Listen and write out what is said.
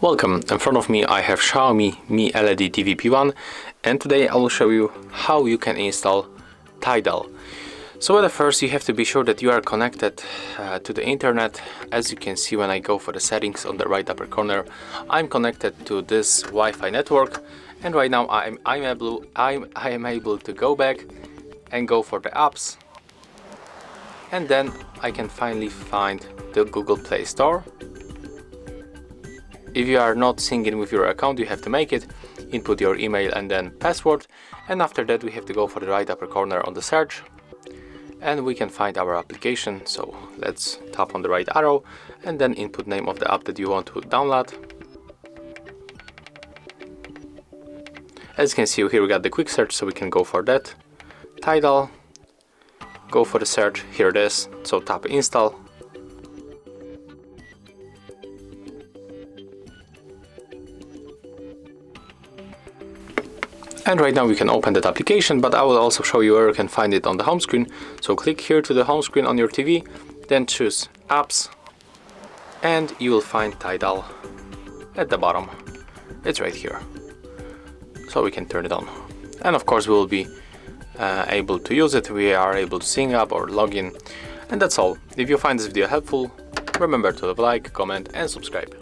Welcome, in front of me I have Xiaomi Mi LED TV P1, and today I will show you how you can install Tidal. So at first you have to be sure that you are connected to the internet. As you can see when I go for the settings on the right upper corner, I'm connected to this Wi-Fi network, and right now I am able to go back and go for the apps, and then I can finally find the Google Play Store. If you are not syncing with your account, you have to make it, input your email and then password, and after that we have to go for the right upper corner on the search, and we can find our application. So let's tap on the right arrow and then input name of the app that you want to download. As you can see here, we got the quick search, so we can go for that. Tidal, go for the search, here it is, so tap install. And right now we can open that application, but I will also show you where you can find it on the home screen. So click here to the home screen on your TV, then choose apps, and you will find Tidal at the bottom. It's right here. So we can turn it on. And of course we will be able to use it. We are able to sync up or log in. And that's all. If you find this video helpful, remember to leave a like, comment and subscribe.